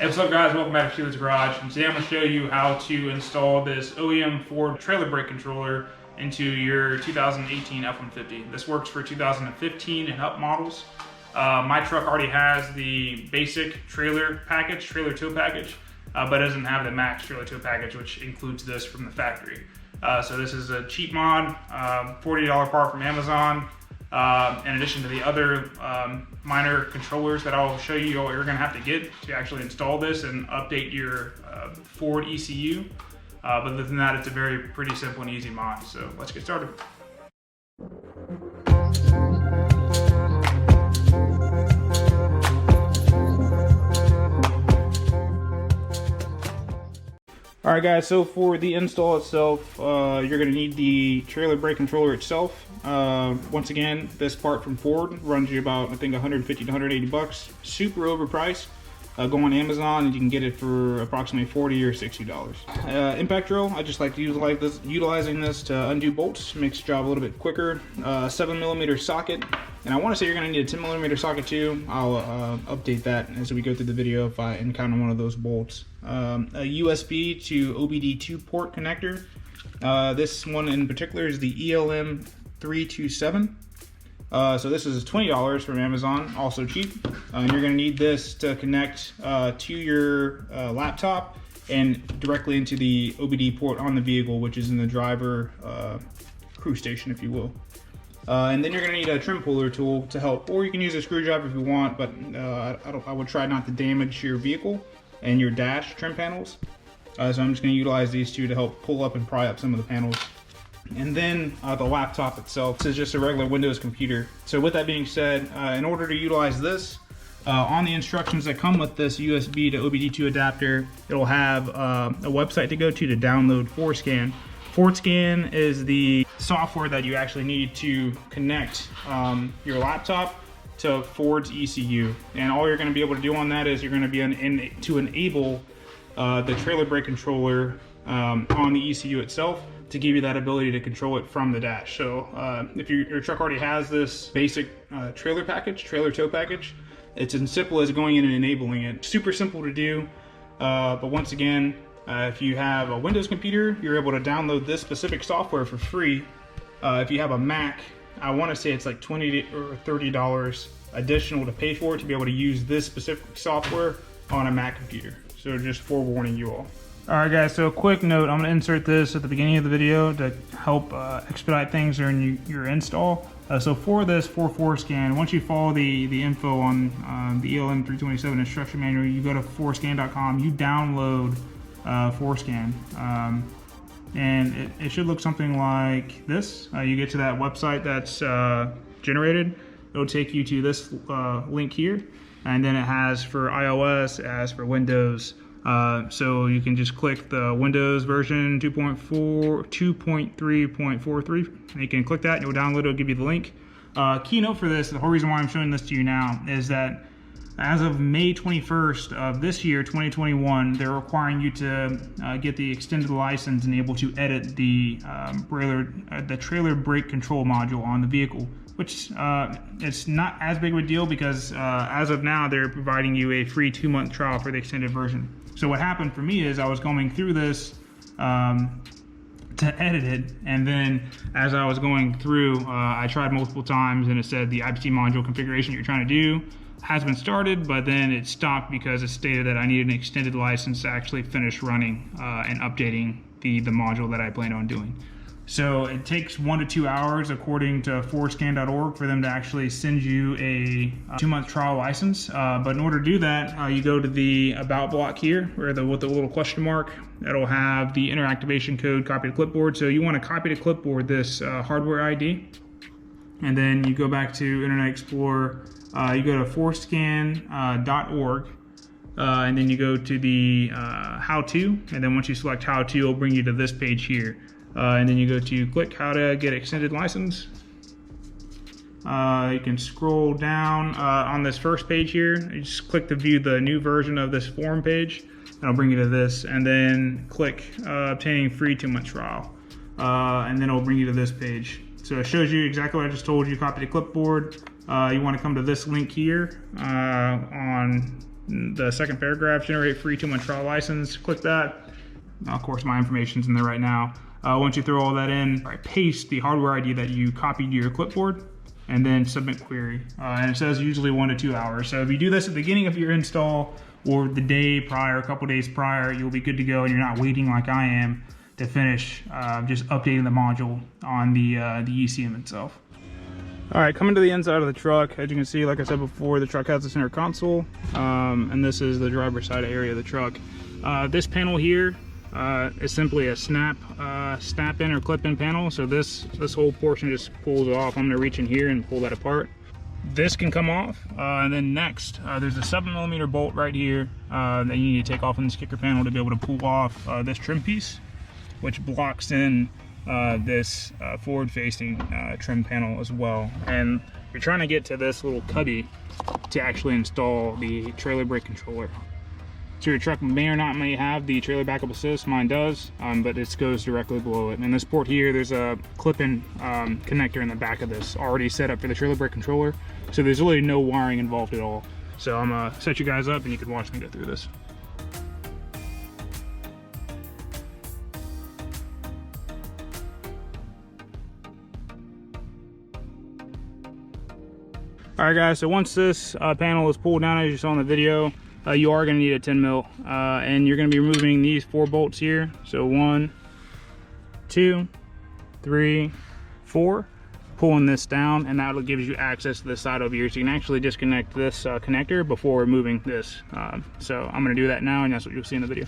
Hey, what's up guys, welcome back to Sheila's Garage, and today I'm going to show you how to install this OEM Ford trailer brake controller into your 2018 F-150. This works for 2015 and up models. My truck already has the basic trailer tow package, but doesn't have the max trailer tow package, which includes this from the factory. So this is a cheap mod, $40 part from Amazon. In addition to the other minor controllers that I'll show you what you're going to have to get to actually install this and update your Ford ECU. But other than that, it's a pretty simple and easy mod. So let's get started. Alright guys, so for the install itself, you're going to need the trailer brake controller itself. Once again, this part from Ford runs you about, I think, 150 to 180 bucks. Super overpriced. Go on Amazon and you can get it for approximately $40 or $60. Impact drill, I just like to utilizing this to undo bolts, makes the job a little bit quicker. 7mm socket, and I want to say you're going to need a 10mm socket too. I'll update that as we go through the video if I encounter one of those bolts. A USB to OBD2 port connector. This one in particular is the ELM 327. So this is $20 from Amazon, also cheap. You're going to need this to connect to your laptop and directly into the OBD port on the vehicle, which is in the driver crew station, if you will. And then you're going to need a trim puller tool to help, or you can use a screwdriver if you want, but I would try not to damage your vehicle and your dash trim panels. So I'm just going to utilize these two to help pull up and pry up some of the panels. And then the laptop itself. This is just a regular Windows computer. So with that being said, in order to utilize this, on the instructions that come with this USB to OBD2 adapter, it'll have a website to go to download FORSCAN. FORSCAN is the software that you actually need to connect your laptop to Ford's ECU. And all you're going to be able to do on that is you're going to be to enable the trailer brake controller on the ECU itself, to give you that ability to control it from the dash. So if your truck already has this basic trailer tow package, it's as simple as going in and enabling it. Super simple to do, but once again, if you have a Windows computer, you're able to download this specific software for free. If you have a Mac, I want to say it's like $20 or $30 additional to pay for it to be able to use this specific software on a Mac computer. So just forewarning you all. Alright guys, so a quick note, I'm going to insert this at the beginning of the video to help expedite things during your install. So for this, for FORSCAN, once you follow the info on the ELM 327 instruction manual, you go to FORSCAN.com, you download FORSCAN. And it should look something like this. You get to that website that's generated, it'll take you to this link here, and then it has for iOS, it has for Windows. So you can just click the Windows version 2.3.43, and you can click that and you'll download it, it'll give you the link. Keynote for this, the whole reason why I'm showing this to you now is that as of May 21st of this year, 2021, they're requiring you to get the extended license and able to edit the trailer brake control module on the vehicle, which it's not as big of a deal because as of now, they're providing you a free 2-month trial for the extended version. So what happened for me is I was going through this to edit it, and then as I was going through, I tried multiple times and it said the IPC module configuration you're trying to do has been started, but then it stopped because it stated that I needed an extended license to actually finish running and updating the module that I planned on doing. So it takes 1 to 2 hours, according to FORSCAN.org, for them to actually send you a 2-month trial license. But in order to do that, you go to the About block here, with the little question mark. That'll have the interactivation code, copy to clipboard. So you want to copy to clipboard this hardware ID. And then you go back to Internet Explorer. You go to FORSCAN.org. And then you go to the how-to. And then once you select how-to, it'll bring you to this page here. And then you go to click how to get extended license. You can scroll down on this first page here. You just click to view the new version of this form page. That'll bring you to this, and then click obtaining free 2-month trial. And then it'll bring you to this page. So it shows you exactly what I just told you. Copy to clipboard. You want to come to this link here on The second paragraph, generate free 2-month trial license. Click that. Of course, my information's in there right now. Once you throw all that in, paste the hardware ID that you copied to your clipboard, and then submit query. And it says usually 1 to 2 hours. So if you do this at the beginning of your install or the day prior, a couple days prior, you'll be good to go, and you're not waiting like I am to finish just updating the module on the ECM itself. All right, coming to the inside of the truck, as you can see, like I said before, the truck has a center console, and this is the driver's side area of the truck. This panel here is simply a snap-in or clip-in panel. So this whole portion just pulls off. I'm gonna reach in here and pull that apart. This can come off, and then next, there's a 7mm bolt right here that you need to take off on this kicker panel to be able to pull off this trim piece, which blocks in this forward-facing trim panel as well. And you're trying to get to this little cubby to actually install the trailer brake controller. So your truck may or not may have the trailer backup assist. Mine does, but this goes directly below it. And this port here, there's a clip-in connector in the back of this already set up for the trailer brake controller. So there's really no wiring involved at all. So I'm gonna set you guys up and you can watch me go through this. All right, guys, so once this panel is pulled down, as you saw in the video, you are going to need a 10 mil, and you're going to be removing these 4 bolts here. So 1, 2, 3, 4, pulling this down, and that gives you access to this side over here. So you can actually disconnect this connector before removing this. So I'm going to do that now, and that's what you'll see in the video.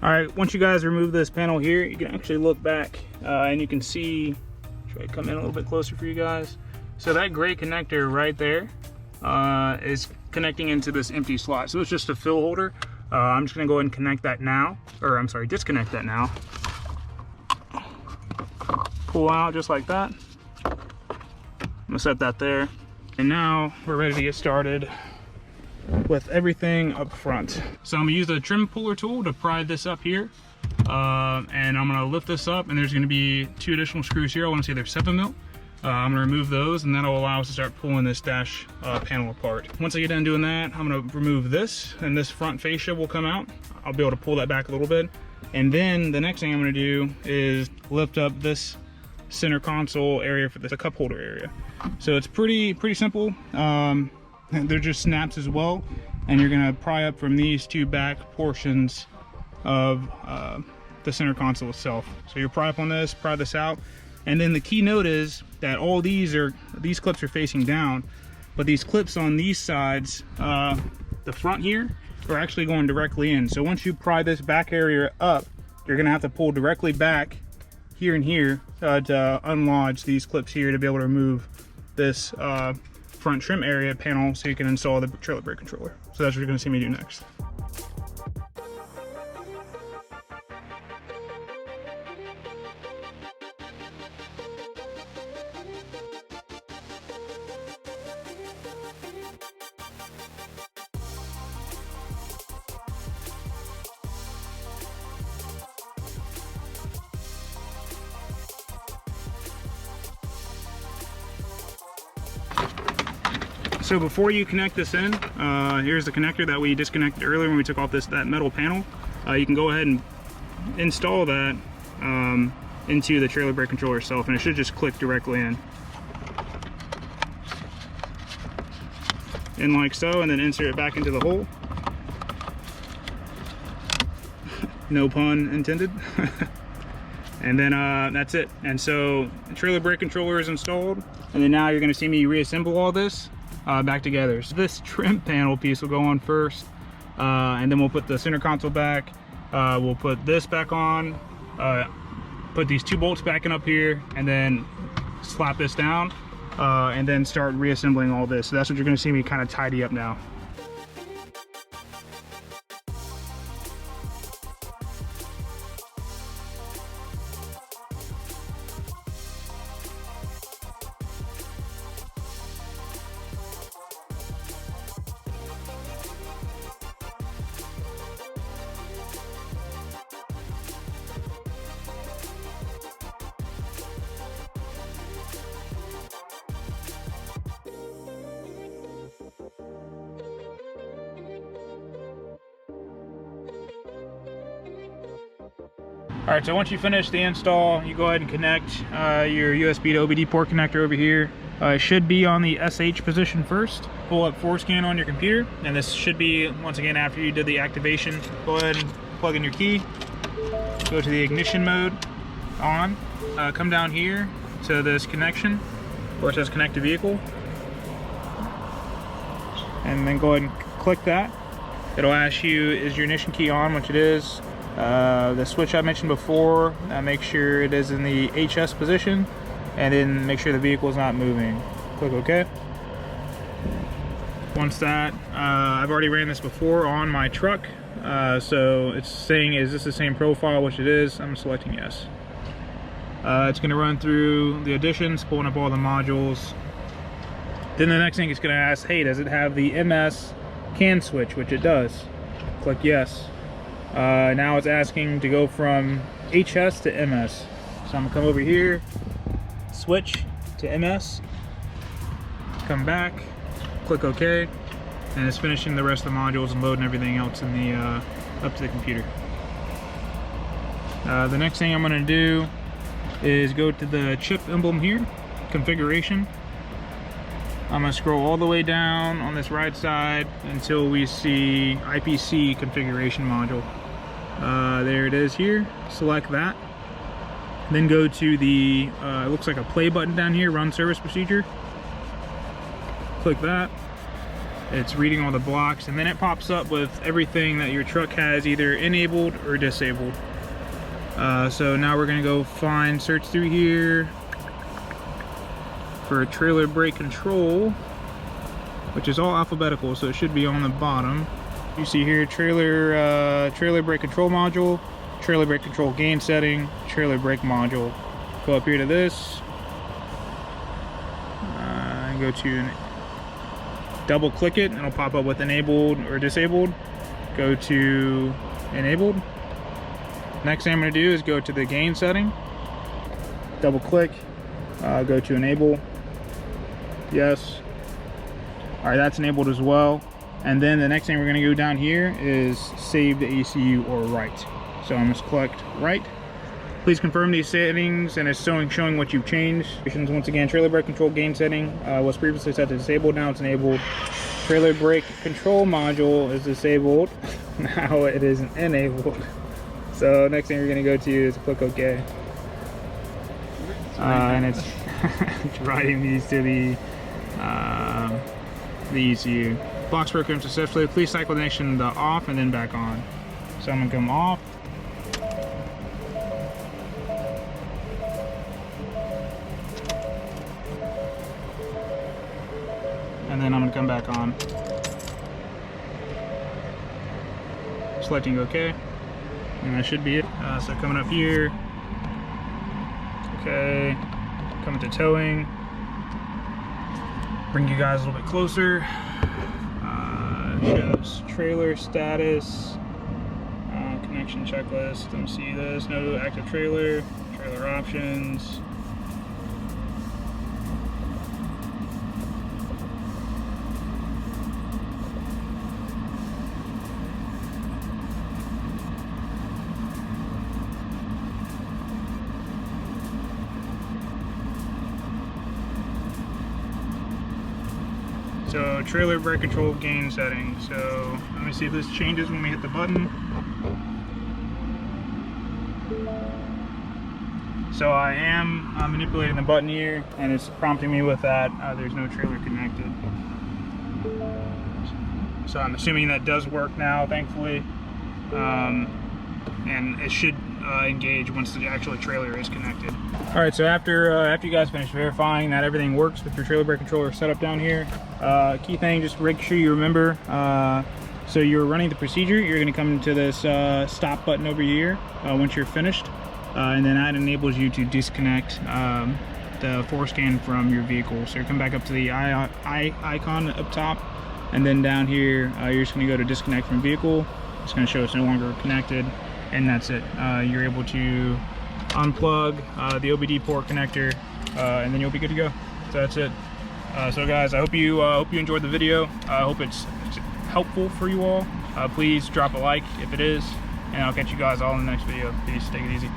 All right, once you guys remove this panel here, you can actually look back and you can see, try to come in a little bit closer for you guys. So that gray connector right there is connecting into this empty slot. So it's just a fill holder. I'm just gonna go ahead and connect that now, or I'm sorry, disconnect that now. Pull out just like that. I'm gonna set that there. And now we're ready to get started with everything up front. So I'm gonna use the trim puller tool to pry this up here, and I'm gonna lift this up, and there's gonna be 2 additional screws here. I want to say they're 7 mil. I'm gonna remove those, and that'll allow us to start pulling this dash panel apart. Once I get done doing that, I'm gonna remove this, and this front fascia will come out. I'll be able to pull that back a little bit, and then the next thing I'm gonna do is lift up this center console area for the cup holder area. So it's pretty simple. They're just snaps as well, and you're gonna pry up from these 2 back portions of the center console itself. So you pry up on this, pry this out, and then the key note is that all these clips are facing down, but these clips on these sides, the front here, are actually going directly in. So once you pry this back area up, you're gonna have to pull directly back here and here to unlodge these clips here to be able to remove this front trim area panel so you can install the trailer brake controller. So that's what you're going to see me do next. So before you connect this in, here's the connector that we disconnected earlier when we took off that metal panel. You can go ahead and install that into the trailer brake controller itself, and it should just click directly in. And like so, and then insert it back into the hole. No pun intended. And then that's it. And so the trailer brake controller is installed, and then now you're going to see me reassemble all this back together. So this trim panel piece will go on first, and then we'll put the center console back. We'll put this back on, put these 2 bolts back in up here, and then slap this down, and then start reassembling all this. So that's what you're going to see me kind of tidy up now. All right, so once you finish the install, you go ahead and connect your USB to OBD port connector over here. It should be on the SH position first. Pull up FORSCAN on your computer, and this should be, once again, after you did the activation. Go ahead and plug in your key, go to the ignition mode, on. Come down here to this connection, where it says connect to vehicle, and then go ahead and click that. It'll ask you, is your ignition key on, which it is. The switch I mentioned before, make sure it is in the HS position, and then make sure the vehicle is not moving. Click OK. Once that, I've already ran this before on my truck, so it's saying, is this the same profile, which it is. I'm selecting yes. It's going to run through the additions, pulling up all the modules. Then the next thing it's going to ask, hey, does it have the MS CAN switch, which it does. Click yes. Now it's asking to go from HS to MS. So I'm gonna come over here, switch to MS, come back, click OK, and it's finishing the rest of the modules and loading everything else in the up to the computer. The next thing I'm gonna do is go to the chip emblem here, configuration. I'm going to scroll all the way down on this right side until we see IPC configuration module. There it is here. Select that. Then go to the, it looks like a play button down here, run service procedure. Click that. It's reading all the blocks, and then it pops up with everything that your truck has either enabled or disabled. So now we're going to go find, search through here for trailer brake control, which is all alphabetical, so it should be on the bottom. You see here trailer brake control module, trailer brake control gain setting, trailer brake module. Go up here to this, and go to double click it, and it'll pop up with enabled or disabled. Go to enabled. Next thing I'm going to do is go to the gain setting, double click, go to enable. Yes. All right, that's enabled as well. And then the next thing we're going to go down here is save the ECU or write. So I'm just select write. Please confirm these settings, and it's showing what you've changed. Once again, trailer brake control gain setting was previously set to disabled. Now it's enabled. Trailer brake control module is disabled. Now it is enabled. So next thing we're going to go to is click OK. And it's writing these to the ECU. Box program successfully. Please cycle the ignition to off and then back on. So I'm gonna come off. And then I'm gonna come back on. Selecting OK. And that should be it. So coming up here. Okay. Coming to towing. Bring you guys a little bit closer. Shows trailer status, connection checklist. Let me see this. No active trailer, trailer options. So trailer brake control gain setting. So let me see if this changes when we hit the button. So I am manipulating the button here, and it's prompting me with that there's no trailer connected. So I'm assuming that does work now, thankfully, and it should engage once the actual trailer is connected. All right, so after you guys finish verifying that everything works with your trailer brake controller set up down here, key thing, just make sure you remember, so you're running the procedure, you're going to come to this stop button over here once you're finished, and then that enables you to disconnect the FORSCAN from your vehicle. So you come back up to the eye icon up top, and then down here you're just going to go to disconnect from vehicle. It's going to show it's no longer connected, and that's it. You're able to unplug the OBD port connector, and then you'll be good to go. So that's it. So guys, I hope you enjoyed the video. I hope it's helpful for you all. Please drop a like if it is, and I'll catch you guys all in the next video. Peace, take it easy.